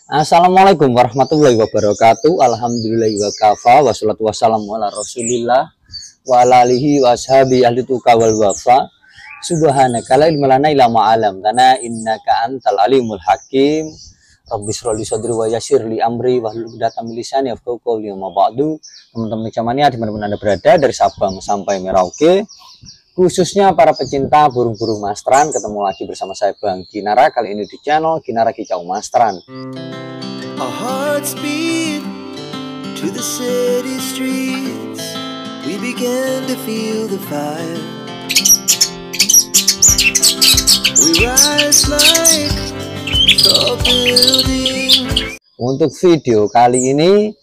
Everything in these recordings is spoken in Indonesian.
Assalamualaikum warahmatullahi wabarakatuh. Alhamdulillahi wa kafa. Wassalatu wassalamu ala rasulillah wa ala alihi wa ashabi ahli tuqa wal wafa. Subhanaka la ilma lana illa ma 'allamtana innaka antal alimul hakim. Rabbi shrah li sadri wa yassir li amri wahlul 'uqdatam min lisani yafqahu qawli. Ma ba'du. Teman-teman semuanya dimanapun Anda berada, dari Sabang sampai Merauke, khususnya para pecinta burung-burung mastran, ketemu lagi bersama saya Bang Kinara, kali ini di channel Kinara Kicau Mastran. Our hearts beat to the city streets. We began to feel the fire. We rise like tall buildings. Untuk video kali ini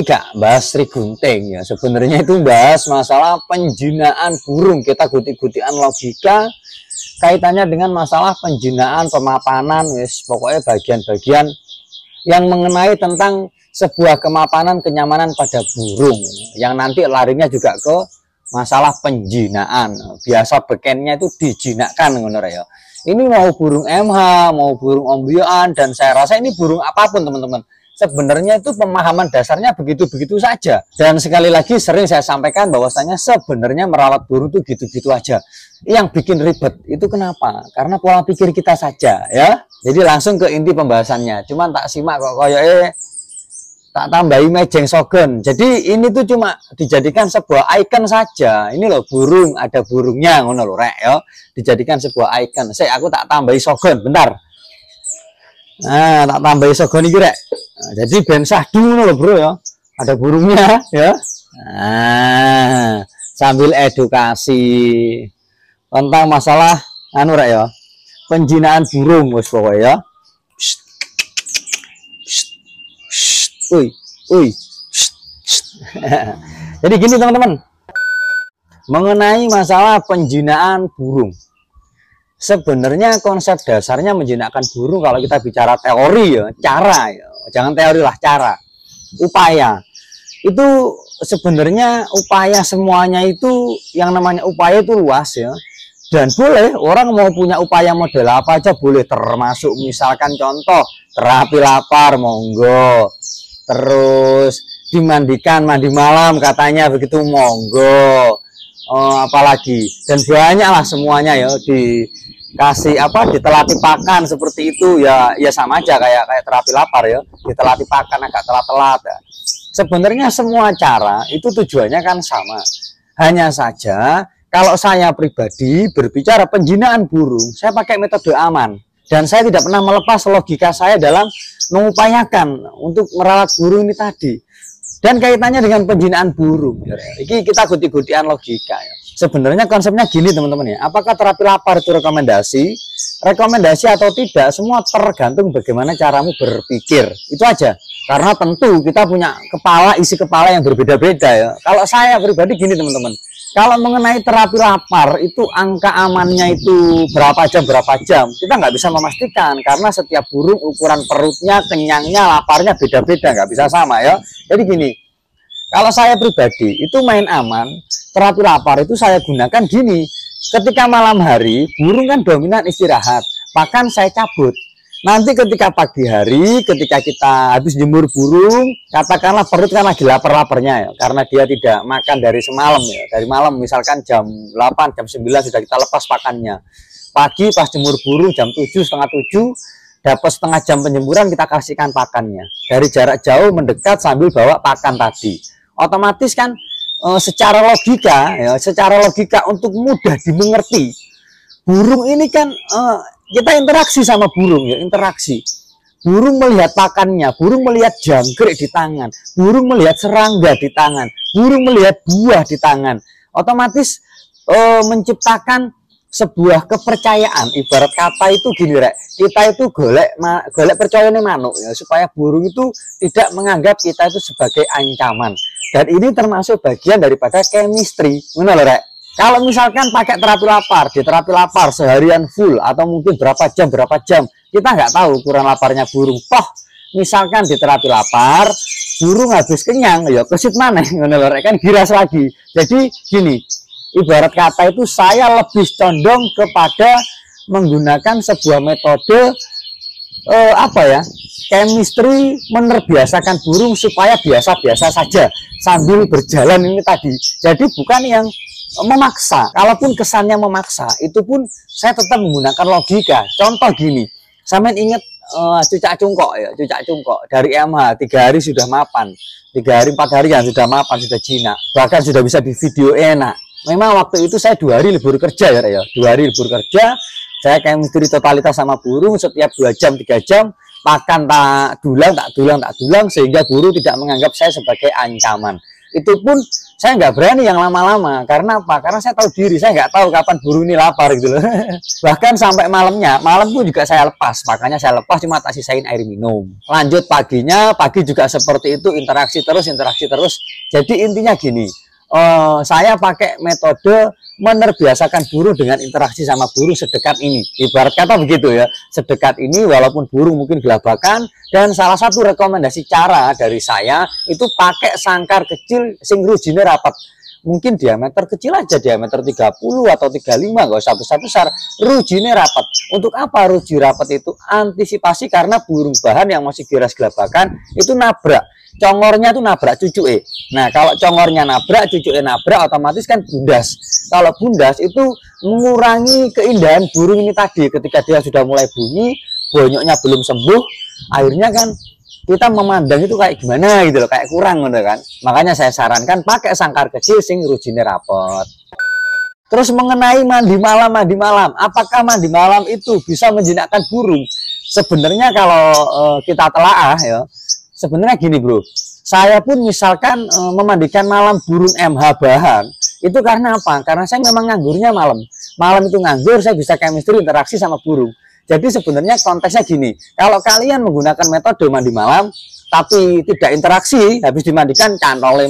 gak bahas Sri Gunting ya. Sebenarnya itu bahas masalah penjinaan burung. Kita guti-gutian logika kaitannya dengan masalah penjinaan, pemapanan, pokoknya bagian-bagian yang mengenai tentang sebuah kemapanan, kenyamanan pada burung yang nanti larinya juga ke masalah penjinaan. Biasa bekennya itu dijinakkan, ya. Ini mau burung MH, mau burung ombyoan, dan saya rasa ini burung apapun, teman-teman. Sebenarnya itu pemahaman dasarnya begitu-begitu saja. Dan sekali lagi sering saya sampaikan bahwasanya sebenarnya merawat burung itu gitu-gitu aja. Yang bikin ribet itu kenapa? Karena pola pikir kita saja, ya. Jadi langsung ke inti pembahasannya. Cuman tak simak kok koyoke tak tambahi mejeng sogen. Jadi ini tuh cuma dijadikan sebuah icon saja. Ini loh burung, ada burungnya, ngono lho rek ya. Dijadikan sebuah icon. Aku tak tambahi sogen, bentar. Nah, tak tambahi sogen iki rek. Nah, jadi ben sahdu ngono lho, Bro ya. Ada burungnya ya. Nah, sambil edukasi tentang masalah anu rek ya. Penjinaan burung wis pokoknya ya. Uy. Jadi gini teman-teman, mengenai masalah penjinaan burung, sebenarnya konsep dasarnya menjinakkan burung kalau kita bicara teori ya, cara ya, jangan teori lah, cara, upaya itu sebenarnya upaya semuanya itu yang namanya upaya itu luas ya. Dan boleh orang mau punya upaya model apa aja boleh, termasuk misalkan contoh terapi lapar monggo, terus dimandikan mandi malam katanya begitu monggo, apalagi dan banyak lah semuanya ya, dikasih apa, ditelati pakan seperti itu ya, ya sama aja kayak terapi lapar ya, ditelati pakan agak telat-telat ya. Sebenarnya semua cara itu tujuannya kan sama, hanya saja kalau saya pribadi berbicara penjinaan burung, saya pakai metode aman. Dan saya tidak pernah melepas logika saya dalam mengupayakan untuk merawat burung ini tadi. Dan kaitannya dengan penjinaan burung. Ini kita guti-gutian logika. Ya. Sebenarnya konsepnya gini teman-teman ya. Apakah terapi lapar itu rekomendasi? Rekomendasi atau tidak, semua tergantung bagaimana caramu berpikir. Itu aja. Karena tentu kita punya kepala, isi kepala yang berbeda-beda ya. Kalau saya pribadi gini teman-teman. Kalau mengenai terapi lapar itu angka amannya itu berapa jam kita nggak bisa memastikan, karena setiap burung ukuran perutnya, kenyangnya, laparnya beda-beda, nggak bisa sama ya. Jadi gini, kalau saya pribadi itu main aman, terapi lapar itu saya gunakan gini, ketika malam hari burung kan dominan istirahat, bahkan saya cabut. Nanti ketika pagi hari, ketika kita habis jemur burung, katakanlah perut kan lagi lapar-laparnya ya, karena dia tidak makan dari semalam ya. Dari malam misalkan jam 8, jam 9 sudah kita lepas pakannya. Pagi pas jemur burung jam 7, setengah 7, dapat setengah jam penjemuran kita kasihkan pakannya. Dari jarak jauh mendekat sambil bawa pakan tadi. Otomatis kan secara logika untuk mudah dimengerti. Burung ini kan kita interaksi sama burung ya, interaksi. Burung melihat pakannya, burung melihat jangkrik di tangan, burung melihat serangga di tangan, burung melihat buah di tangan. Otomatis menciptakan sebuah kepercayaan. Ibarat kata itu gini rek, kita itu golek percaya nih manuk ya, supaya burung itu tidak menganggap kita itu sebagai ancaman. Dan ini termasuk bagian daripada chemistry, ngono lho rek. Kalau misalkan pakai terapi lapar, di terapi lapar seharian full atau mungkin berapa jam, kita nggak tahu ukuran laparnya burung. Toh, misalkan di terapi lapar, burung habis kenyang, ya kesit mana, kan giras lagi. Jadi gini, ibarat kata itu saya lebih condong kepada menggunakan sebuah metode chemistry menerbiasakan burung supaya biasa-biasa saja sambil berjalan ini tadi. Jadi bukan yang memaksa. Kalaupun kesannya memaksa, itu pun saya tetap menggunakan logika. Contoh gini, sampean ingat cucak cungkok ya, cucak cungkok dari MH 3 hari sudah mapan, 3 hari 4 hari kan sudah mapan, sudah jinak, bahkan sudah bisa di video enak. Memang waktu itu saya 2 hari libur kerja ya, 2 hari libur kerja. Saya chemistry totalitas sama burung setiap 2 jam 3 jam, pakan tak dulang, sehingga burung tidak menganggap saya sebagai ancaman. Itu pun saya nggak berani yang lama-lama. Karena apa? Karena saya tahu diri, saya nggak tahu kapan burung ini lapar gitu loh. Bahkan sampai malamnya, malam pun juga saya lepas. Makanya saya lepas cuma tak sisain air minum. Lanjut paginya, pagi juga seperti itu, interaksi terus. Jadi intinya gini, saya pakai metode menerbiasakan burung dengan interaksi sama burung sedekat ini. Ibarat kata begitu ya, sedekat ini walaupun burung mungkin gelabakan. Dan salah satu rekomendasi cara dari saya itu pakai sangkar kecil sing rujine rapat. Mungkin diameter kecil aja, diameter 30 atau 35, nggak usah besar-besar. Rujine rapat. Untuk apa ruji rapat itu? Antisipasi karena burung bahan yang masih giras gelabakan itu nabrak. Congornya tuh nabrak cucuke. Nah, kalau congornya nabrak, cucuke nabrak, otomatis kan bundas. Kalau bundas itu mengurangi keindahan burung ini tadi. Ketika dia sudah mulai bunyi, bonyoknya belum sembuh, akhirnya kan kita memandang itu kayak gimana gitu loh, kayak kurang gitu kan. Makanya saya sarankan pakai sangkar kecil sing rujine rapet. Terus mengenai mandi malam, apakah mandi malam itu bisa menjinakkan burung? Sebenarnya kalau kita telaah ya, sebenarnya gini bro, saya pun misalkan memandikan malam burung MH bahan, itu karena apa? Karena saya memang nganggurnya malam. Malam itu nganggur, saya bisa chemistry interaksi sama burung. Jadi sebenarnya konteksnya gini, kalau kalian menggunakan metode mandi malam, tapi tidak interaksi, habis dimandikan, cantole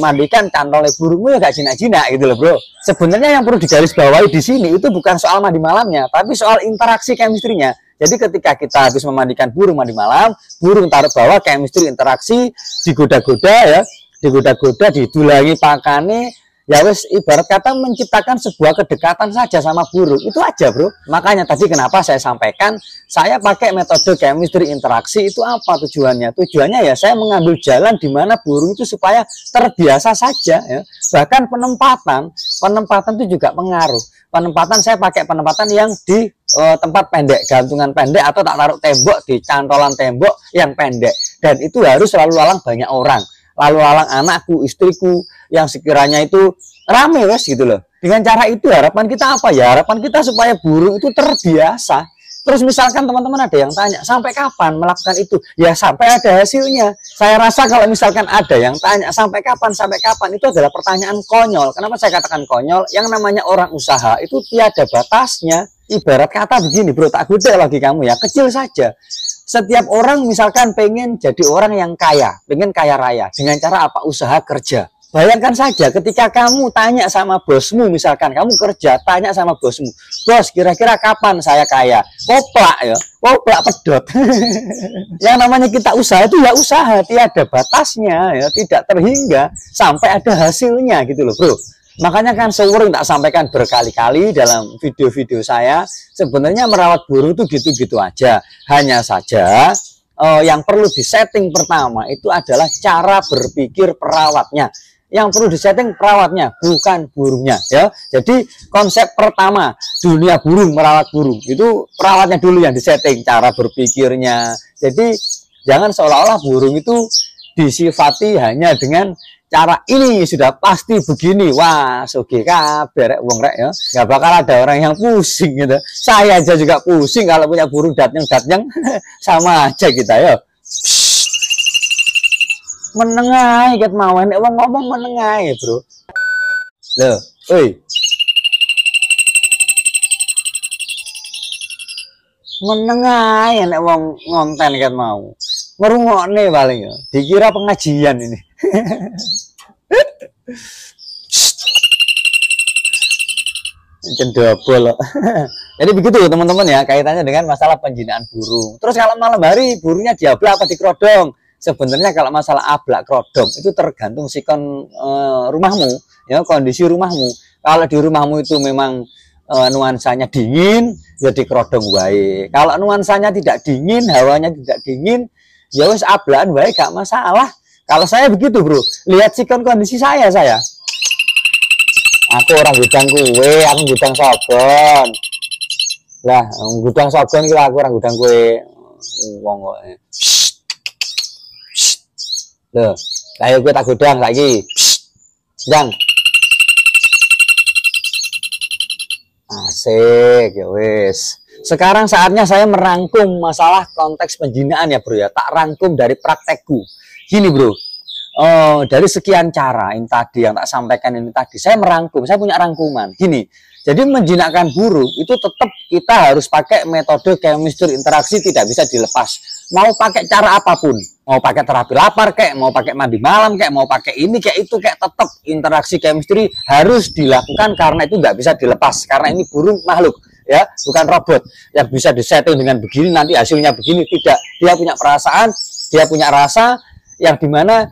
burungmu ya gak jinak-jinak gitu loh bro. Sebenarnya yang perlu digarisbawahi di sini itu bukan soal mandi malamnya, tapi soal interaksi chemistry-nya. Jadi ketika kita habis memandikan burung mandi malam, burung taruh bawah, chemistry interaksi, digoda-goda ya, didulangi pakane, ya wes ibarat kata menciptakan sebuah kedekatan saja sama burung. Itu aja bro. Makanya tadi kenapa saya sampaikan, saya pakai metode chemistry interaksi itu apa tujuannya? Tujuannya ya saya mengambil jalan di mana burung itu supaya terbiasa saja ya. Bahkan penempatan itu juga pengaruh. Penempatan saya pakai penempatan yang di tempat pendek, gantungan pendek, atau tak taruh tembok di cantolan tembok yang pendek. Dan itu harus selalu lalang banyak orang. Lalu lalang anakku, istriku yang sekiranya itu rame wes gitu loh. Dengan cara itu harapan kita apa ya? Harapan kita supaya burung itu terbiasa. Terus misalkan teman-teman ada yang tanya, sampai kapan melakukan itu? Ya sampai ada hasilnya. Saya rasa kalau misalkan ada yang tanya, sampai kapan, itu adalah pertanyaan konyol. Kenapa saya katakan konyol? Yang namanya orang usaha itu tiada batasnya. Ibarat kata begini bro, tak gede lagi kamu ya, kecil saja. Setiap orang misalkan pengen jadi orang yang kaya, pengen kaya raya. Dengan cara apa? Usaha kerja. Bayangkan saja ketika kamu tanya sama bosmu, misalkan kamu kerja, tanya sama bosmu, bos kira-kira kapan saya kaya? Koplak ya, koplak pedot. Yang namanya kita usaha itu ya usaha, tiada batasnya ya, tidak terhingga sampai ada hasilnya gitu loh bro. Makanya kan sering tak sampaikan berkali-kali dalam video-video saya, sebenarnya merawat burung itu gitu-gitu aja. Hanya saja yang perlu disetting pertama itu adalah cara berpikir perawatnya. Yang perlu disetting perawatnya, bukan burungnya ya. Jadi konsep pertama dunia burung, merawat burung itu perawatnya dulu yang disetting, cara berpikirnya. Jadi jangan seolah-olah burung itu disifati hanya dengan cara ini sudah pasti begini. Wah, soge kabar wong rek ya. Nggak bakal ada orang yang pusing gitu. Saya aja juga pusing kalau punya burung datnyang sama aja kita ya. Menengai ket mau nek wong ngomong menengai, bro. Loh, oi. Menengai nek wong ngonten ket mau. Ngrungokne paling ya. Dikira pengajian ini. Cendobol. Jadi begitu teman-teman ya, kaitannya dengan masalah penjinaan burung. Terus kalau malam hari burungnya diablak apa dikerodong? Sebenarnya kalau masalah ablak kerodong itu tergantung sikon rumahmu ya, kondisi rumahmu. Kalau di rumahmu itu memang nuansanya dingin, ya dikerodong baik. Kalau nuansanya tidak dingin, hawanya tidak dingin, ya wis ablaan baik gak masalah. Kalau saya begitu bro, lihat sikon kondisi saya. Aku orang gudang kue, aku gudang sogon. Lah, gudang sogon iki aku orang gudang kue. Wong kok. Loh, ayo gue tak gudang lagi. Jang. Asik, ya wis. Sekarang saatnya saya merangkum masalah konteks penjinaan ya bro ya. Tak rangkum dari praktekku. Gini bro, dari sekian cara ini tadi yang tak sampaikan ini tadi, saya merangkum, saya punya rangkuman. Gini, jadi menjinakkan burung itu tetap kita harus pakai metode chemistry interaksi, tidak bisa dilepas. Mau pakai cara apapun, mau pakai terapi lapar kayak, mau pakai mandi malam kayak, mau pakai ini kayak itu kayak, tetap interaksi chemistry harus dilakukan karena itu nggak bisa dilepas. Karena ini burung makhluk ya, bukan robot yang bisa disetting dengan begini nanti hasilnya begini. Tidak, dia punya perasaan, dia punya rasa yang dimana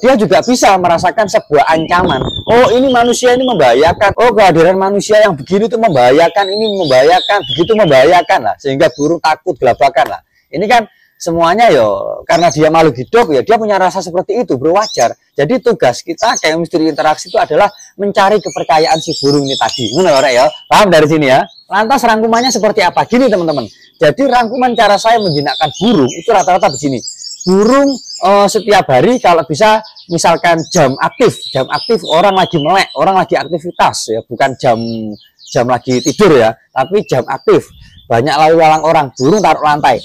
dia juga bisa merasakan sebuah ancaman. Oh ini manusia ini membahayakan, oh kehadiran manusia yang begini itu membahayakan, ini membahayakan, begitu membahayakan lah, sehingga burung takut gelabakan lah. Ini kan semuanya yo karena dia makhluk hidup ya, dia punya rasa seperti itu bro, wajar. Jadi tugas kita kayak misteri interaksi itu adalah mencari kepercayaan si burung ini tadi. Ngono ya, paham dari sini ya. Lantas rangkumannya seperti apa? Gini teman-teman. Jadi rangkuman cara saya menjinakkan burung itu rata-rata begini. Burung setiap hari kalau bisa misalkan jam aktif orang lagi melek, orang lagi aktivitas ya, bukan jam lagi tidur ya, tapi jam aktif. Banyak lalu lalang orang, burung taruh lantai,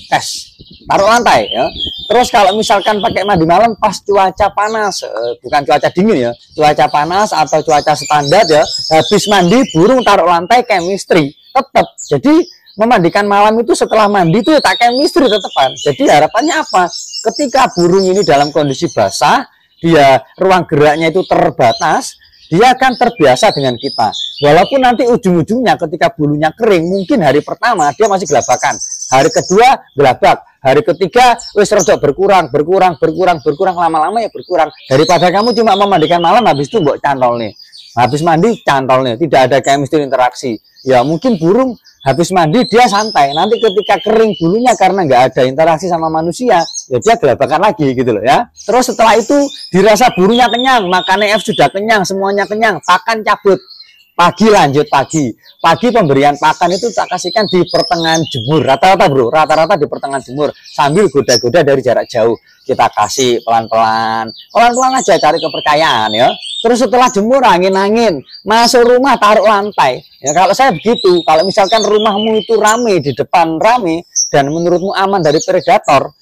taruh lantai ya. Terus kalau misalkan pakai mandi malam pas cuaca panas, bukan cuaca dingin ya, cuaca panas atau cuaca standar ya, habis mandi burung taruh lantai chemistry tetap. Jadi memandikan malam itu setelah mandi itu ya tak chemistry tetepan. Jadi harapannya apa? Ketika burung ini dalam kondisi basah, dia ruang geraknya itu terbatas, dia akan terbiasa dengan kita. Walaupun nanti ujung-ujungnya ketika bulunya kering, mungkin hari pertama dia masih gelabakan, hari kedua gelabak, hari ketiga wis rodok berkurang, lama-lama ya berkurang. Daripada kamu cuma memandikan malam habis itu mbok cantol nih. Habis mandi cantol nih, tidak ada chemistry interaksi. Ya mungkin burung habis mandi dia santai, nanti ketika kering bulunya karena nggak ada interaksi sama manusia, ya dia gelabakan lagi gitu loh ya. Terus setelah itu dirasa burungnya kenyang, makannya sudah kenyang, semuanya kenyang, pakan cabut. Pagi lanjut pagi pemberian pakan itu tak kasihkan di pertengahan jemur, rata-rata bro, rata-rata di pertengahan jemur, sambil goda-goda dari jarak jauh, kita kasih pelan-pelan aja, cari kepercayaan ya. Terus setelah jemur angin-angin masuk rumah taruh lantai ya. Kalau saya begitu, kalau misalkan rumahmu itu rame, di depan rame dan menurutmu aman dari predator,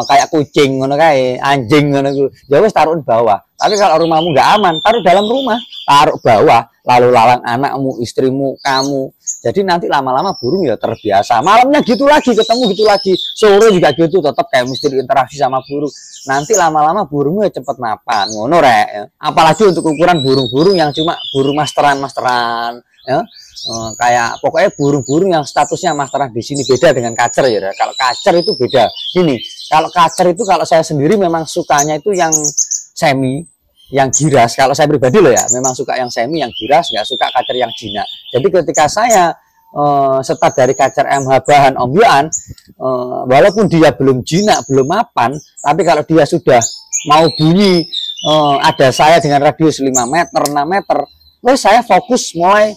kayak kucing ngono kae, anjing ngono iku, ya wis taruh di bawah. Tapi kalau rumahmu nggak aman, taruh dalam rumah, taruh bawah, lalu lalang anakmu, istrimu, kamu. Jadi nanti lama-lama burung ya terbiasa. Malamnya gitu lagi, ketemu gitu lagi, sore juga gitu, tetap kayak misteri interaksi sama burung. Nanti lama-lama burungnya cepet mapan, ngono rek. Ya. Apalagi untuk ukuran burung-burung yang cuma burung masteran, ya. Kayak pokoknya burung-burung yang statusnya masteran di sini beda dengan kacer ya. Kalau kacer itu beda. Ini kalau kacer itu kalau saya sendiri memang sukanya itu yang semi, yang giras. Kalau saya pribadi loh ya, memang suka yang semi, yang giras, nggak suka kacer yang jinak. Jadi ketika saya start dari kacer MH bahan Om Yohan, walaupun dia belum jinak, belum mapan, tapi kalau dia sudah mau bunyi, ada saya dengan radius 5 meter, 6 meter, terus saya fokus mulai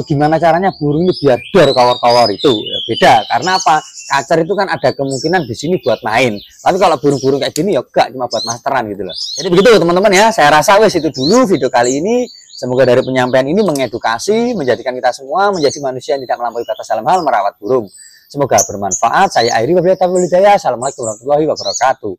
gimana caranya burung ini biar dor kawar-kawar itu ya, beda. Karena apa? Kacer itu kan ada kemungkinan di sini buat main, tapi kalau burung-burung kayak gini ya enggak, cuma buat masteran gitu loh. Jadi begitu teman-teman ya, saya rasa wes itu dulu video kali ini. Semoga dari penyampaian ini mengedukasi, menjadikan kita semua menjadi manusia yang tidak melampaui batas dalam hal merawat burung. Semoga bermanfaat. Saya Airi, wabillahi taufiq wal hidayah. Assalamualaikum warahmatullahi wabarakatuh.